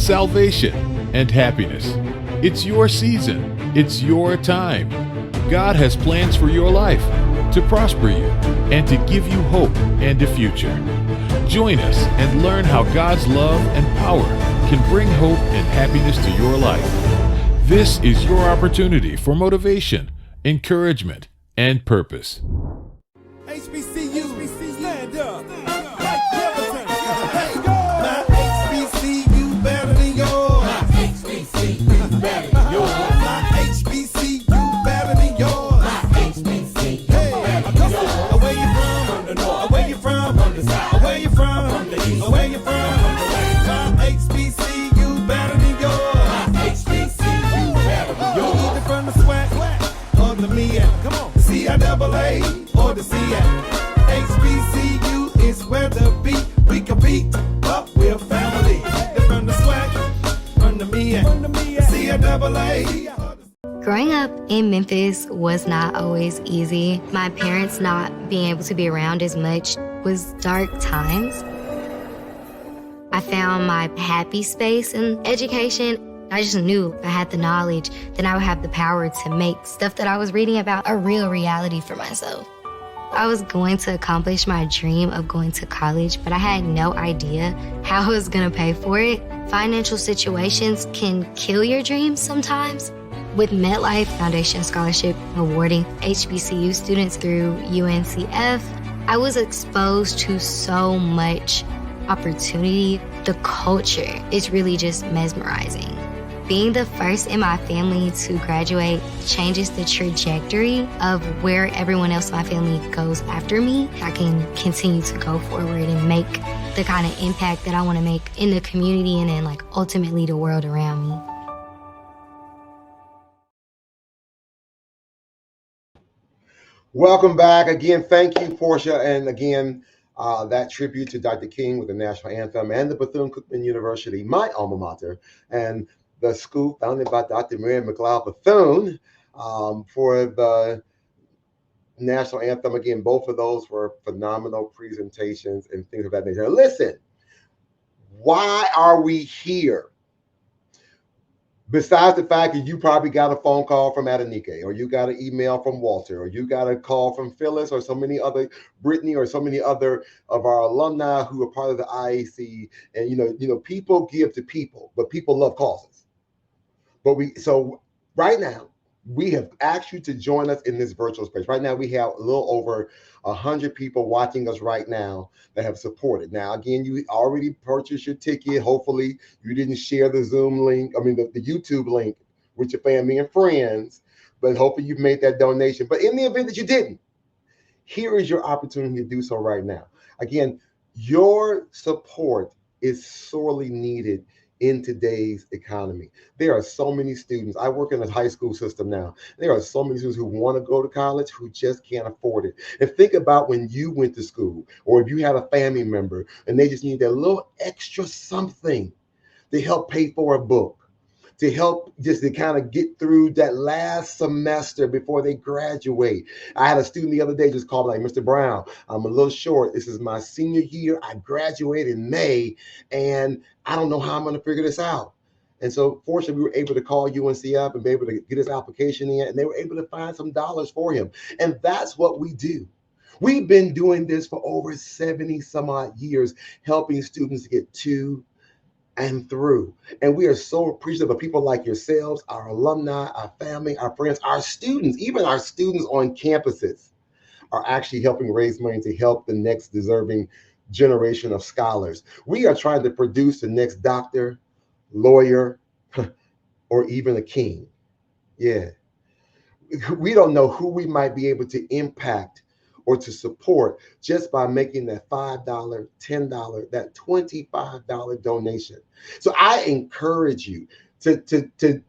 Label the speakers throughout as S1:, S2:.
S1: salvation, and happiness. It's your season. It's your time. God has plans for your life to prosper you and to give you hope and a future. Join us and learn how God's love and power can bring hope and happiness to your life. This is your opportunity for motivation, encouragement, and purpose.
S2: HBCU, stand up. Like Jefferson. Let's go. My HBCU better than yours. My HBCU better than yours. My HBCU better than yours. My HBCU better than yours. Where you from? From the north. Where you from? From the south. Where you from? From the east. Where you from? From the west. My HBCU better than yours. My HBCU better than yours. Either from the SWAC or the B.etter. Come on. CIAA or the CF. HBCU is where the beat we compete, but we're family. They're from the SWAC, from the B.etter, CIAA.
S3: Growing up in Memphis was not always easy. My parents not being able to be around as much was dark times. I found my happy space in education. I just knew if I had the knowledge, then I would have the power to make stuff that I was reading about a real reality for myself. I was going to accomplish my dream of going to college, but I had no idea how I was going to pay for it. Financial situations can kill your dreams sometimes. With MetLife Foundation Scholarship awarding HBCU students through UNCF, I was exposed to so much opportunity. The culture is really just mesmerizing. Being the first in my family to graduate changes the trajectory of where everyone else in my family goes after me. I can continue to go forward and make the kind of impact that I want to make in the community and then ultimately the world around me.
S4: Welcome back. Again, thank you, Portia. And again, that tribute to Dr. King with the National Anthem and the Bethune-Cookman University, my alma mater, and the school founded by Dr. Mary McLeod Bethune for the National Anthem. Again, both of those were phenomenal presentations and things of that nature. Listen, why are we here? Besides the fact that you probably got a phone call from Adenike, or you got an email from Walter, or you got a call from Phyllis, or so many other, Brittany, or so many other of our alumni who are part of the IAC. And you know, people give to people, but people love causes. So right now, we have asked you to join us in this virtual space. Right now, we have a little over 100 people watching us right now that have supported. Now, again, you already purchased your ticket. Hopefully, you didn't share the Zoom link, the YouTube link with your family and friends, but hopefully you've made that donation. But in the event that you didn't, here is your opportunity to do so right now. Again, your support is sorely needed in today's economy. There are so many students. I work in a high school system now. There are so many students who want to go to college who just can't afford it. And think about when you went to school, or if you had a family member and they just need that little extra something to help pay for a book, to help just to kind of get through that last semester before they graduate. I had a student the other day just called me like, Mr. Brown, I'm a little short. This is my senior year. I graduate in May, and I don't know how I'm going to figure this out. And so fortunately, we were able to call UNCF and be able to get his application in, and they were able to find some dollars for him. And that's what we do. We've been doing this for over 70 some odd years, helping students get to and through. And we are so appreciative of people like yourselves, our alumni, our family, our friends, our students, even our students on campuses are actually helping raise money to help the next deserving generation of scholars. We are trying to produce the next doctor, lawyer, or even a king. Yeah. We don't know who we might be able to impact or to support just by making that $5, $10, that $25 donation. So I encourage you to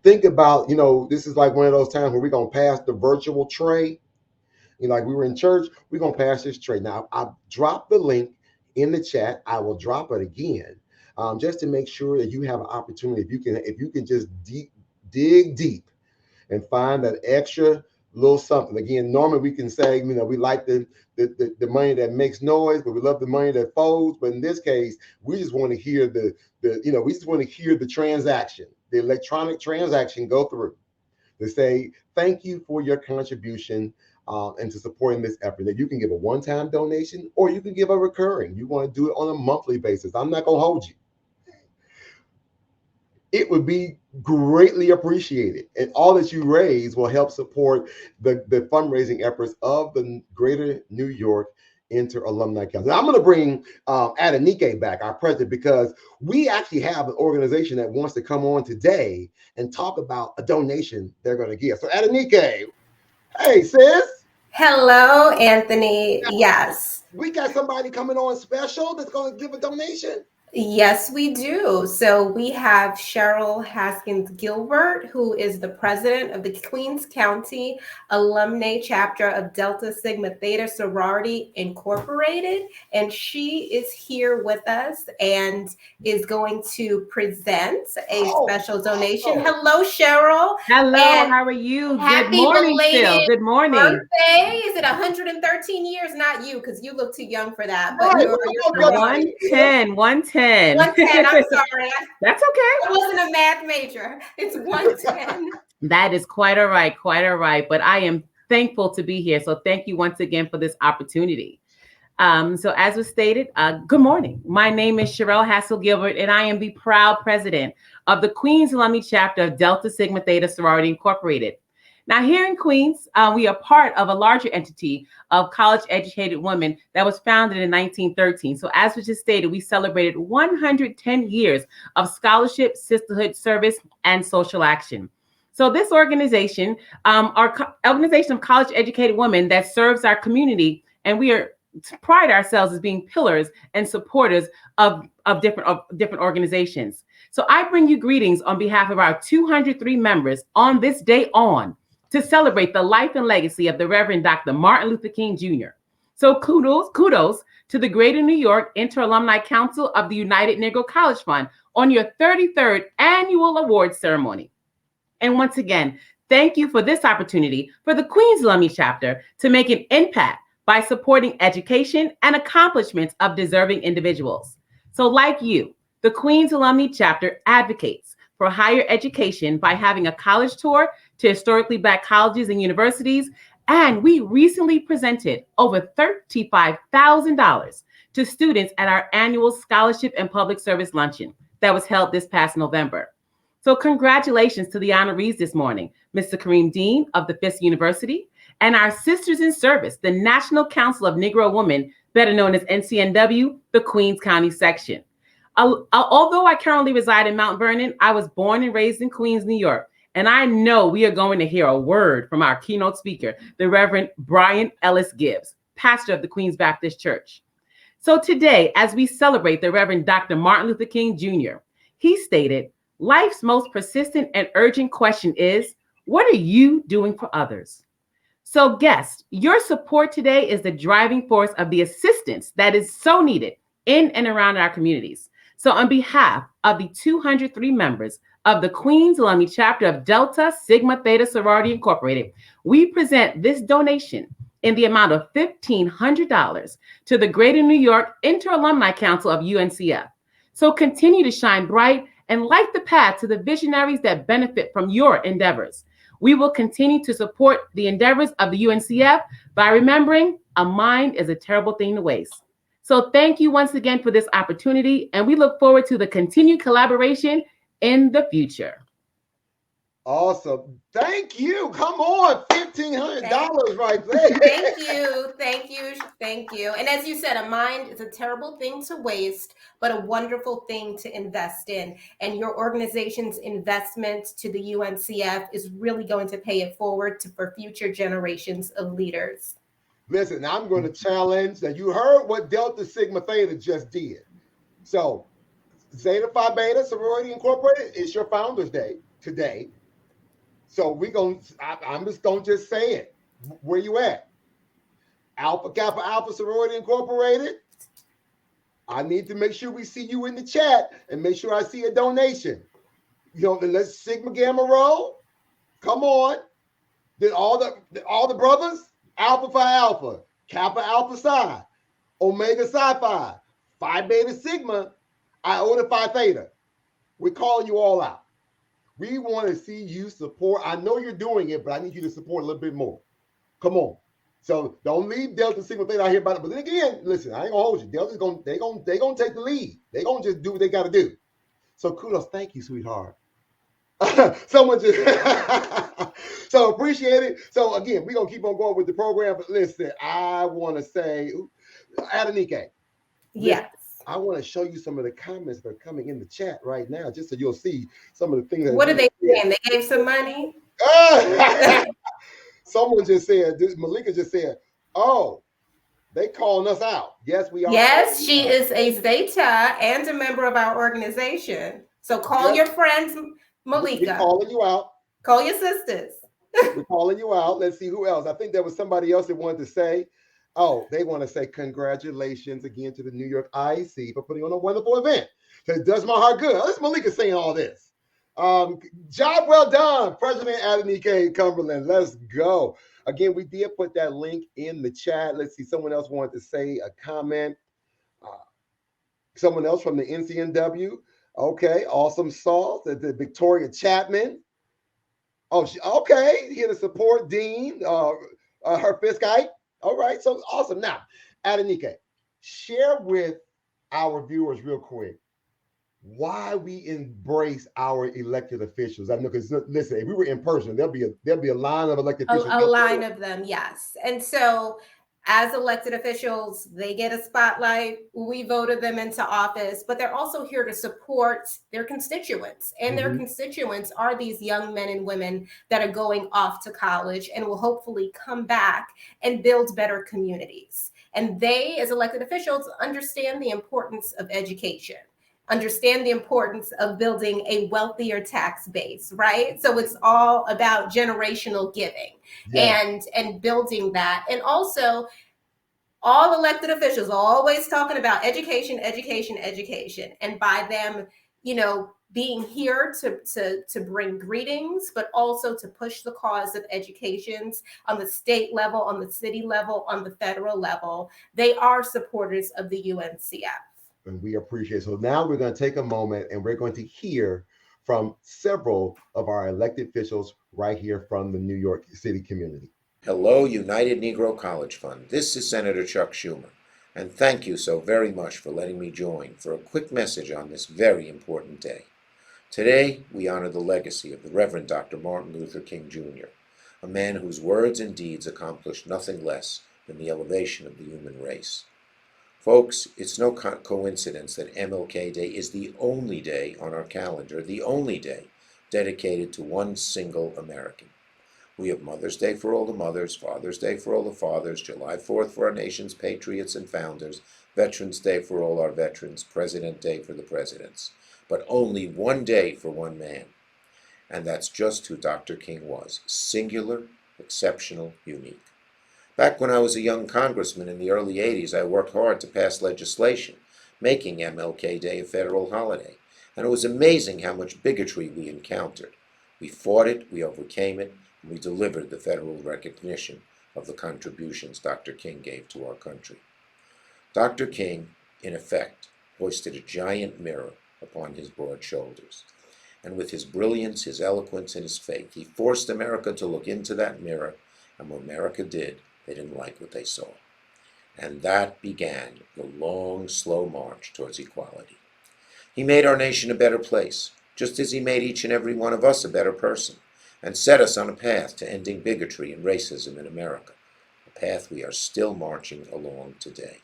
S4: think about, this is like one of those times where we're going to pass the virtual tray. Like we were in church, we're going to pass this tray. Now, I've dropped the link in the chat. I will drop it again just to make sure that you have an opportunity. If you can just dig deep and find that extra little something. Again, normally we can say, you know, we like the money that makes noise, but we love the money that folds. But in this case, we just want to hear we just want to hear the transaction, the electronic transaction go through to say thank you for your contribution and to supporting this effort. That you can give a one-time donation or you can give a recurring. You want to do it on a monthly basis. I'm not gonna hold you. It would be greatly appreciated. And all that you raise will help support the fundraising efforts of the Greater New York Inter-Alumni Council. I'm going to bring Adenike back, our president, because we actually have an organization that wants to come on today and talk about a donation they're going to give. So Adenike, hey, sis.
S5: Hello, Anthony. Yes.
S4: We got somebody coming on special that's going to give a donation.
S5: Yes, we do. So we have Cheryl Haskins Gilbert, who is the president of the Queens County Alumni chapter of Delta Sigma Theta Sorority Incorporated. And she is here with us and is going to present a special donation. Hello, Cheryl.
S6: Hello,
S5: and
S6: how are you?
S5: Happy
S6: Good morning,
S5: belated
S6: Phil. Good morning.
S5: Birthday. Is it 113 years? Not you, because you look too young for that. But
S4: Right,
S5: you're
S6: 110.
S5: 110. I'm sorry.
S6: That's okay.
S5: I wasn't a math major. It's 110.
S6: That is quite all right. Quite all right. But I am thankful to be here. So thank you once again for this opportunity. So as was stated, good morning. My name is Cheryl Haskell Gilbert, and I am the proud president of the Queens Alumni chapter of Delta Sigma Theta Sorority Incorporated. Now, here in Queens, we are part of a larger entity of college-educated women that was founded in 1913. So as was just stated, we celebrated 110 years of scholarship, sisterhood, service, and social action. So this organization, our organization of college-educated women that serves our community, and we pride ourselves as being pillars and supporters of different organizations. So I bring you greetings on behalf of our 203 members on this day on, to celebrate the life and legacy of the Reverend Dr. Martin Luther King Jr. So kudos to the Greater New York Inter-Alumni Council of the United Negro College Fund on your 33rd annual awards ceremony. And once again, thank you for this opportunity for the Queens Alumni chapter to make an impact by supporting education and accomplishments of deserving individuals. So like you, the Queens Alumni chapter advocates for higher education by having a college tour to historically Black colleges and universities. And we recently presented over $35,000 to students at our annual Scholarship and Public Service Luncheon that was held this past November. So congratulations to the honorees this morning, Mr. Kareem Dean of the Fisk University, and our Sisters in Service, the National Council of Negro Women, better known as NCNW, the Queens County section. Although I currently reside in Mount Vernon, I was born and raised in Queens, New York. And I know we are going to hear a word from our keynote speaker, the Reverend Brian Ellis Gibbs, pastor of the Queens Baptist Church. So today, as we celebrate the Reverend Dr. Martin Luther King Jr., he stated, life's most persistent and urgent question is, what are you doing for others? So guests, your support today is the driving force of the assistance that is so needed in and around our communities. So on behalf of the 203 members of the Queens Alumni chapter of Delta Sigma Theta Sorority Incorporated, we present this donation in the amount of $1,500 to the Greater New York Inter-Alumni Council of UNCF. So continue to shine bright and light the path to the visionaries that benefit from your endeavors. We will continue to support the endeavors of the UNCF by remembering a mind is a terrible thing to waste. So thank you once again for this opportunity, and we look forward to the continued collaboration in the future.
S4: Awesome. Thank you. Come on. $1,500 right there.
S5: Thank you. And as you said, a mind is a terrible thing to waste, but a wonderful thing to invest in. And your organization's investment to the UNCF is really going to pay it forward for future generations of leaders.
S4: Listen, I'm going to challenge that. You heard what Delta Sigma Theta just did. So Zeta Phi Beta Sorority Incorporated is your Founders Day today. So I'm just going to say it. Where you at? Alpha Kappa Alpha Sorority Incorporated. I need to make sure we see you in the chat and make sure I see a donation. You know, let's Sigma Gamma Rho. Come on. Then all the brothers, Alpha Phi Alpha, Kappa Alpha Psi, Omega Psi Phi, Phi Beta Sigma, Iota Phi Theta. We're calling you all out. We want to see you support. I know you're doing it, but I need you to support a little bit more. Come on. So don't leave Delta Sigma Theta out here about it. But then again, listen, I ain't gonna hold you. Delta's gonna take the lead. They're gonna just do what they gotta do. So kudos, thank you, sweetheart. Someone just so appreciate it. So again, we're gonna keep on going with the program. But listen, I want to say, Adenike.
S5: Yes.
S4: I want to show you some of the comments that are coming in the chat right now, just so you'll see some of the things.
S5: What are they saying? They gave some money.
S4: Someone just said, Malika just said, "Oh, they calling us out." Yes, we are.
S5: Yes, she is a Zeta and a member of our organization. So call your friends, Malika.
S4: We're calling you out.
S5: Call your sisters.
S4: We're calling you out. Let's see who else. I think there was somebody else that wanted to say, oh, they want to say congratulations again to the New York IEC for putting on a wonderful event. So it does my heart good. That's Malika saying all this. Job well done, President Adenike Cumberland. Let's go. Again, we did put that link in the chat. Let's see. Someone else wanted to say a comment. Someone else from the NCNW. Okay, awesome sauce. The Victoria Chapman. Oh, okay. Here to support Dean, her Fiskite. All right, so awesome. Now, Adenike, share with our viewers real quick why we embrace our elected officials. I know, because listen, if we were in person, there'll be a line of elected officials.
S5: A line of them, yes. And so as elected officials, they get a spotlight. We voted them into office, but they're also here to support their constituents. And their constituents are these young men and women that are going off to college and will hopefully come back and build better communities. And they, as elected officials, understand the importance of education, understand the importance of building a wealthier tax base, right? So it's all about generational giving and building that. And also, all elected officials are always talking about education, education, education. And by them, being here to bring greetings, but also to push the cause of educations on the state level, on the city level, on the federal level, they are supporters of the UNCF.
S4: And we appreciate it. So now we're going to take a moment and we're going to hear from several of our elected officials right here from the New York City community.
S7: Hello, United Negro College Fund. This is Senator Chuck Schumer, and thank you so very much for letting me join for a quick message on this very important day. Today, we honor the legacy of the Reverend Dr. Martin Luther King Jr., a man whose words and deeds accomplished nothing less than the elevation of the human race. Folks, it's no coincidence that MLK Day is the only day on our calendar, the only day dedicated to one single American. We have Mother's Day for all the mothers, Father's Day for all the fathers, July 4th for our nation's patriots and founders, Veterans Day for all our veterans, President Day for the presidents. But only one day for one man. And that's just who Dr. King was. Singular, exceptional, unique. Back when I was a young congressman in the early 80s, I worked hard to pass legislation, making MLK Day a federal holiday. And it was amazing how much bigotry we encountered. We fought it, we overcame it, and we delivered the federal recognition of the contributions Dr. King gave to our country. Dr. King, in effect, hoisted a giant mirror upon his broad shoulders. And with his brilliance, his eloquence, and his faith, he forced America to look into that mirror, and when America did, they didn't like what they saw. And that began the long, slow march towards equality. He made our nation a better place, just as he made each and every one of us a better person, and set us on a path to ending bigotry and racism in America, a path we are still marching along today.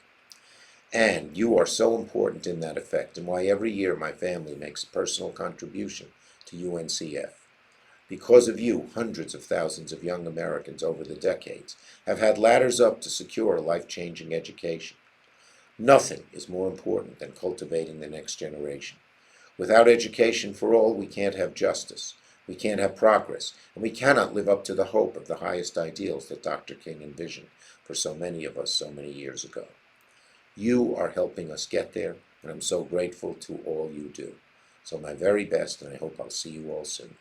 S7: And you are so important in that effect, and why every year my family makes a personal contribution to UNCF. Because of you, hundreds of thousands of young Americans over the decades have had ladders up to secure a life-changing education. Nothing is more important than cultivating the next generation. Without education for all, we can't have justice, we can't have progress, and we cannot live up to the hope of the highest ideals that Dr. King envisioned for so many of us so many years ago. You are helping us get there, and I'm so grateful to all you do. So my very best, and I hope I'll see you all soon.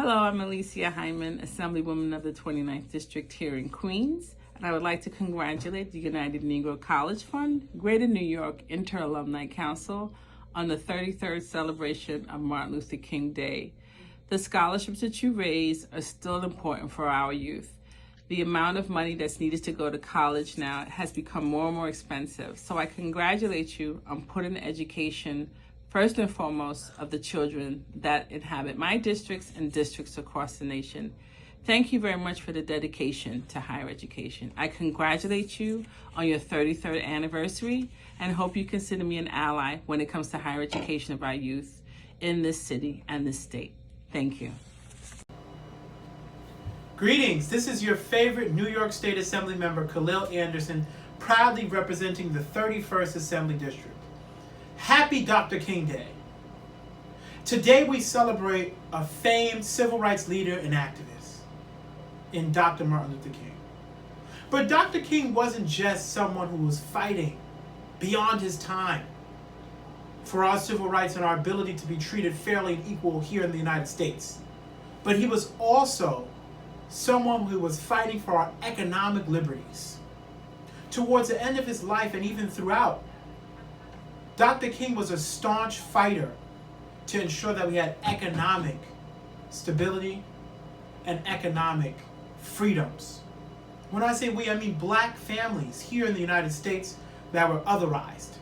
S8: Hello, I'm Alicia Hyman, Assemblywoman of the 29th District here in Queens, and I would like to congratulate the United Negro College Fund, Greater New York Inter-Alumni Council on the 33rd celebration of Martin Luther King Day. The scholarships that you raise are still important for our youth. The amount of money that's needed to go to college now has become more and more expensive. So I congratulate you on putting the education first and foremost of the children that inhabit my districts and districts across the nation. Thank you very much for the dedication to higher education. I congratulate you on your 33rd anniversary and hope you consider me an ally when it comes to higher education of our youth in this city and this state. Thank you.
S9: Greetings, this is your favorite New York State Assembly member, Khalil Anderson, proudly representing the 31st Assembly District. Happy Dr. King Day. Today we celebrate a famed civil rights leader and activist in Dr. Martin Luther King. But Dr. King wasn't just someone who was fighting beyond his time for our civil rights and our ability to be treated fairly and equal here in the United States. But he was also someone who was fighting for our economic liberties. Towards the end of his life and even throughout, Dr. King was a staunch fighter to ensure that we had economic stability and economic freedoms. When I say we, I mean black families here in the United States that were otherized,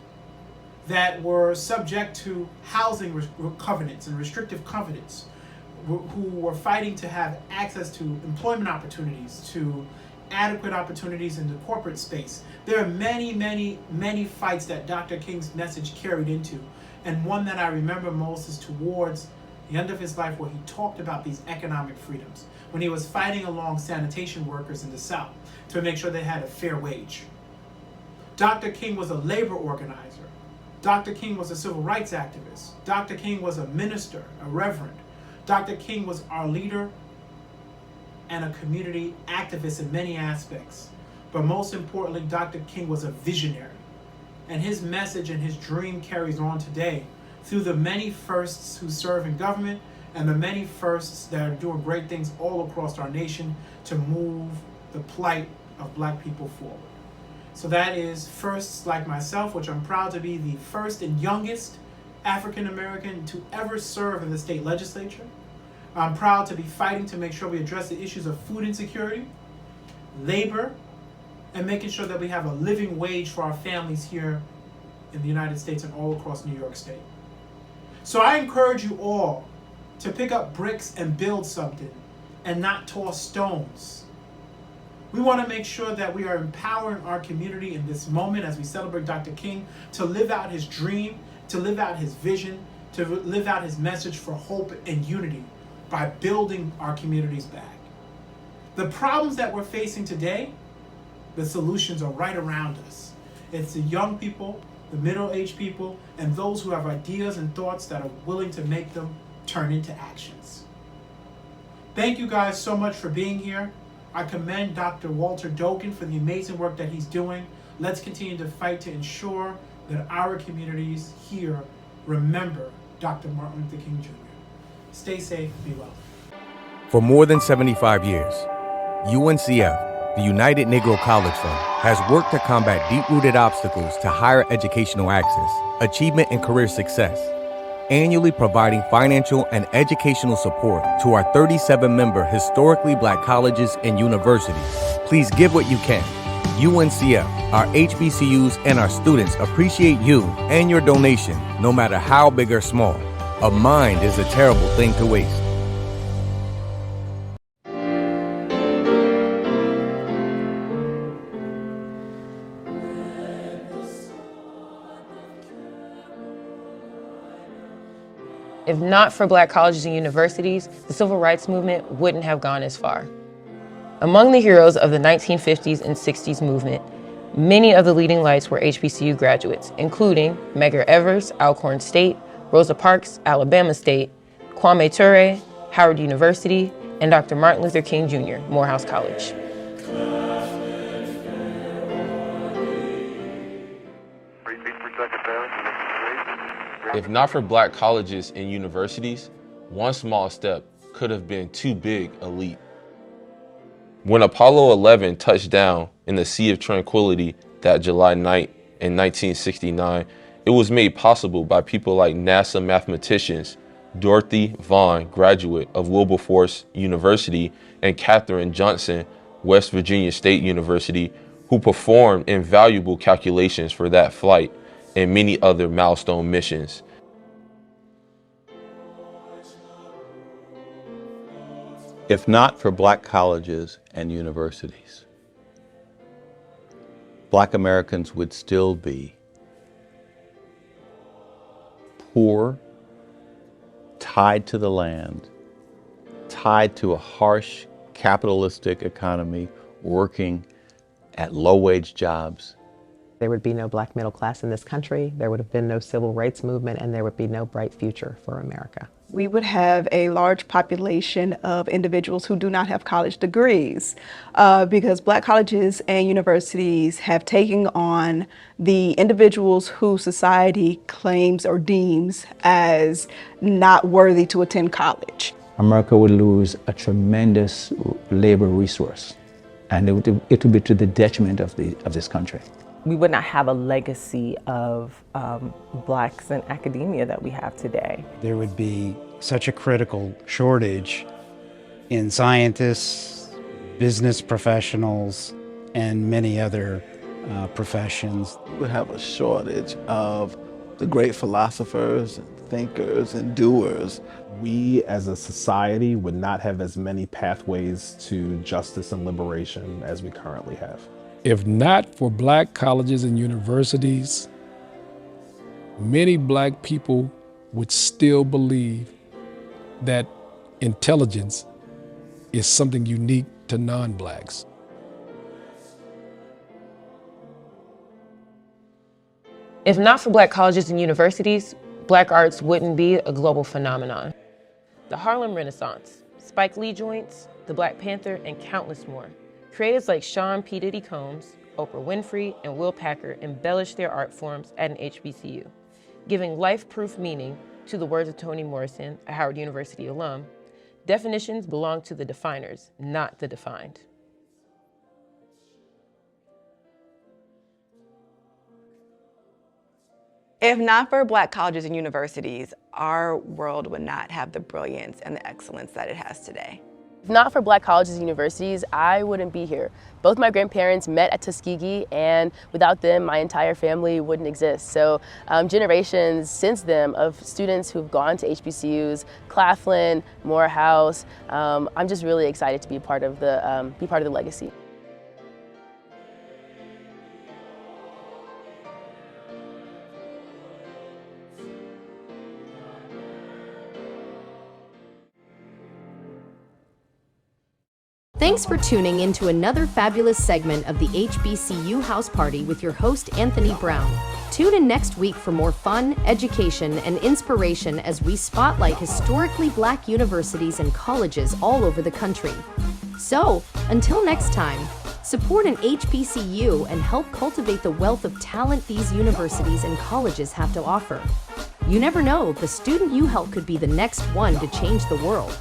S9: that were subject to housing covenants and restrictive covenants, who were fighting to have access to employment opportunities, to adequate opportunities in the corporate space. There are many, many, many fights that Dr. King's message carried into, and one that I remember most is towards the end of his life, where he talked about these economic freedoms, when he was fighting along sanitation workers in the South to make sure they had a fair wage. Dr. King was a labor organizer. Dr. King was a civil rights activist. Dr. King was a minister, a reverend. Dr. King was our leader and a community activist in many aspects. But most importantly, Dr. King was a visionary. And his message and his dream carries on today through the many firsts who serve in government and the many firsts that are doing great things all across our nation to move the plight of black people forward. So that is firsts like myself, which I'm proud to be the first and youngest African American to ever serve in the state legislature. I'm proud to be fighting to make sure we address the issues of food insecurity, labor, and making sure that we have a living wage for our families here in the United States and all across New York State. So I encourage you all to pick up bricks and build something and not toss stones. We want to make sure that we are empowering our community in this moment as we celebrate Dr. King to live out his dream, to live out his vision, to live out his message for hope and unity by building our communities back. The problems that we're facing today, the solutions are right around us. It's the young people, the middle-aged people, and those who have ideas and thoughts that are willing to make them turn into actions. Thank you guys so much for being here. I commend Dr. Walter Dogan for the amazing work that he's doing. Let's continue to fight to ensure that our communities here remember Dr. Martin Luther King Jr. Stay safe, be well.
S10: For more than 75 years, UNCF, the United Negro College Fund, has worked to combat deep-rooted obstacles to higher educational access, achievement, and career success, annually providing financial and educational support to our 37-member historically black colleges and universities. Please give what you can. UNCF, our HBCUs, and our students appreciate you and your donation, no matter how big or small. A mind is a terrible thing to waste.
S11: If not for black colleges and universities, the civil rights movement wouldn't have gone as far. Among the heroes of the 1950s and 60s movement, many of the leading lights were HBCU graduates, including Medgar Evers, Alcorn State, Rosa Parks, Alabama State, Kwame Ture, Howard University, and Dr. Martin Luther King Jr., Morehouse College.
S12: If not for black colleges and universities, one small step could have been too big a leap. When Apollo 11 touched down in the Sea of Tranquility that July night in 1969, it was made possible by people like NASA mathematicians Dorothy Vaughan, graduate of Wilberforce University, and Katherine Johnson, West Virginia State University, who performed invaluable calculations for that flight and many other milestone missions.
S13: If not for Black colleges and universities, Black Americans would still be poor, tied to the land, tied to a harsh capitalistic economy, working at low-wage jobs.
S14: There would be no Black middle class in this country, there would have been no civil rights movement, and there would be no bright future for America.
S15: We would have a large population of individuals who do not have college degrees because Black colleges and universities have taken on the individuals who society claims or deems as not worthy to attend college.
S16: America would lose a tremendous labor resource, and it would be to the detriment of this country.
S17: We would not have a legacy of Blacks in academia that we have today.
S18: There would be such a critical shortage in scientists, business professionals, and many other professions.
S19: We would have a shortage of the great philosophers, and thinkers, and doers.
S20: We as a society would not have as many pathways to justice and liberation as we currently have.
S21: If not for Black colleges and universities, many Black people would still believe that intelligence is something unique to non-Blacks.
S11: If not for Black colleges and universities, Black arts wouldn't be a global phenomenon. The Harlem Renaissance, Spike Lee joints, the Black Panther, and countless more. Creatives like Sean P. Diddy Combs, Oprah Winfrey, and Will Packer embellished their art forms at an HBCU, giving life-proof meaning to the words of Toni Morrison, a Howard University alum. Definitions belong to the definers, not the defined.
S22: If not for Black colleges and universities, our world would not have the brilliance and the excellence that it has today.
S23: If not for Black colleges and universities, I wouldn't be here. Both my grandparents met at Tuskegee, and without them, my entire family wouldn't exist. So generations since them of students who've gone to HBCUs, Claflin, Morehouse, I'm just really excited to be part of the legacy.
S24: Thanks for tuning into another fabulous segment of the HBCU House Party with your host, Anthony Brown. Tune in next week for more fun, education, and inspiration as we spotlight historically Black universities and colleges all over the country. So, until next time, support an HBCU and help cultivate the wealth of talent these universities and colleges have to offer. You never know, the student you help could be the next one to change the world.